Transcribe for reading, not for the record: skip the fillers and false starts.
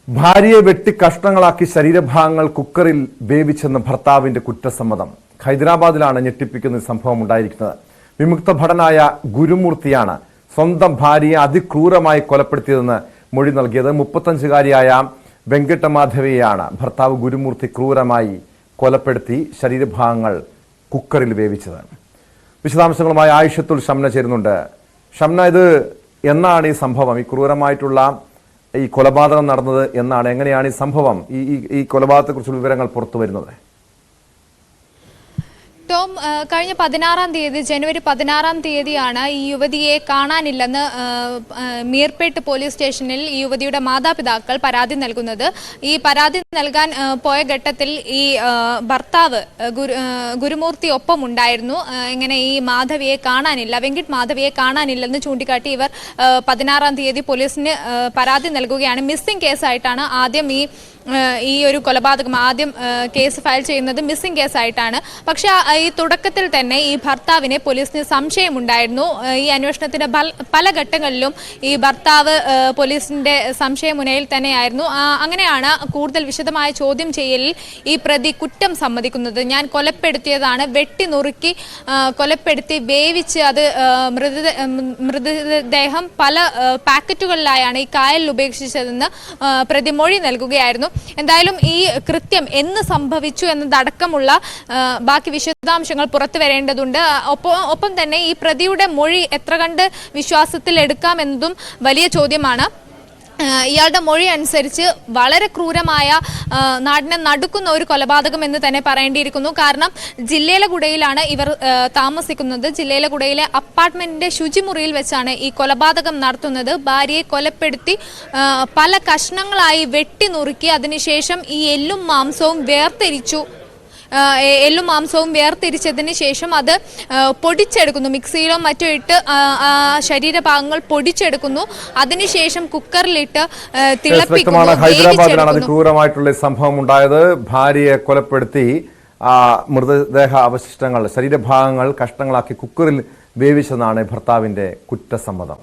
ഭാര്യയെ വെട്ടി കഷ്ണങ്ങളാക്കി ശരീരഭാഗങ്ങൾ കുക്കറിൽ വേവിച്ചെന്ന് ഭർത്താവിന്റെ കുറ്റസമ്മതം. ഹൈദരാബാദിലാണ് ഞെട്ടിപ്പിക്കുന്ന സംഭവം ഉണ്ടായിരിക്കുന്നത്. വിമുക്ത ഭടനായ ഗുരുമൂർത്തിയാണ് സ്വന്തം ഭാര്യയെ അതിക്രൂരമായി കൊലപ്പെടുത്തിയതെന്ന് മൊഴി നൽകിയത്. 35-കാരിയായ വെങ്കട്ടമാധവിയെയാണ് ഭർത്താവ് ഗുരുമൂർത്തി ക്രൂരമായി കൊലപ്പെടുത്തി ശരീരഭാഗങ്ങൾ കുക്കറിൽ വേവിച്ചത്. വിശദാംശങ്ങളുമായി ആയിഷത്തുൽ ഷംന ചേരുന്നുണ്ട്. ഷംന, ഇത് എന്നാണ് ഈ സംഭവം, ഈ ക്രൂരമായിട്ടുള്ള ഈ കൊലപാതകം നടന്നത് എന്നാണ്? എങ്ങനെയാണ് ഈ സംഭവം, ഈ കൊലപാതകത്തെക്കുറിച്ചുള്ള വിവരങ്ങൾ പുറത്തു വരുന്നത്? ടോം, കഴിഞ്ഞ 16-ാം തീയതി ജനുവരി 16-ാം തീയതിയാണ് ഈ യുവതിയെ കാണാനില്ലെന്ന് മീർപേട്ട് പോലീസ് സ്റ്റേഷനിൽ ഈ യുവതിയുടെ മാതാപിതാക്കൾ പരാതി നൽകുന്നത്. ഈ പരാതി നൽകാൻ പോയ ഘട്ടത്തിൽ ഈ ഭർത്താവ് ഗുരുമൂർത്തി ഒപ്പം ഉണ്ടായിരുന്നു. ഇങ്ങനെ ഈ മാധവിയെ കാണാനില്ല, വെങ്കിട്ട് മാധവിയെ കാണാനില്ലെന്ന് ചൂണ്ടിക്കാട്ടി ഇവർ 16-ാം തീയതി പോലീസിന് പരാതി നൽകുകയാണ്. മിസ്സിംഗ് കേസായിട്ടാണ് ആദ്യം ഈ ഒരു കൊലപാതകം കേസ് ഫയൽ ചെയ്യുന്നത് മിസ്സിംഗ് കേസായിട്ടാണ്. പക്ഷെ ഈ തുടക്കത്തിൽ തന്നെ ഈ ഭർത്താവിനെ പോലീസിന് സംശയമുണ്ടായിരുന്നു. ഈ അന്വേഷണത്തിന്റെ പല ഘട്ടങ്ങളിലും ഈ ഭർത്താവ് പോലീസിന്റെ സംശയമുനയിൽ തന്നെയായിരുന്നു. അങ്ങനെയാണ് കൂടുതൽ വിശദമായ ചോദ്യം ചെയ്യലിൽ ഈ പ്രതി കുറ്റം സമ്മതിക്കുന്നത്. ഞാൻ കൊലപ്പെടുത്തിയതാണ്, വെട്ടി നുറുക്കി കൊലപ്പെടുത്തി വേവിച്ച് അത് മൃതദേഹം പല പാക്കറ്റുകളിലായാണ് ഈ കായലിൽ ഉപേക്ഷിച്ചതെന്ന് പ്രതി മൊഴി നൽകുകയായിരുന്നു. എന്തായാലും ഈ കൃത്യം എന്ന് സംഭവിച്ചു എന്നതടക്കമുള്ള ബാക്കി വിശദാംശങ്ങൾ പുറത്തു വരേണ്ടതുണ്ട്. ഒപ്പം തന്നെ ഈ പ്രതിയുടെ മൊഴി എത്ര കണ്ട് വിശ്വാസത്തിൽ എടുക്കാമെന്നതും വലിയ ചോദ്യമാണ്. ഇയാളുടെ മൊഴി അനുസരിച്ച് വളരെ ക്രൂരമായ, നാടിനെ നടുക്കുന്ന ഒരു കൊലപാതകം എന്ന് തന്നെ പറയേണ്ടിയിരിക്കുന്നു. കാരണം ജില്ലേലഗുഡയിലാണ് ഇവർ താമസിക്കുന്നത്. ജില്ലേലഗുഡയിലെ അപ്പാർട്ട്മെന്റിന്റെ ശുചിമുറിയിൽ വെച്ചാണ് ഈ കൊലപാതകം നടത്തുന്നത്. ഭാര്യയെ കൊലപ്പെടുത്തി പല കഷ്ണങ്ങളായി വെട്ടി നുറുക്കി അതിനുശേഷം ഈ എല്ലും മാംസവും വേർതിരിച്ചതിന് ശേഷം അത് പൊടിച്ചെടുക്കുന്നു. മിക്സിയിലോ മറ്റോ ഇട്ട് ശരീരഭാഗങ്ങൾ പൊടിച്ചെടുക്കുന്നു. അതിനുശേഷം കുക്കറിലിട്ട് തിളപ്പിക്കുന്നു. ഹൈദരാബാദിലാണ് അതിക്രൂരമായിട്ടുള്ള സംഭവം ഉണ്ടായത്. ഭാര്യയെ കൊലപ്പെടുത്തി മൃതദേഹ അവശിഷ്ടങ്ങൾ, ശരീരഭാഗങ്ങൾ കഷ്ണങ്ങളാക്കി കുക്കറിൽ വേവിച്ചെന്നാണ് ഭർത്താവിന്റെ കുറ്റസമ്മതം.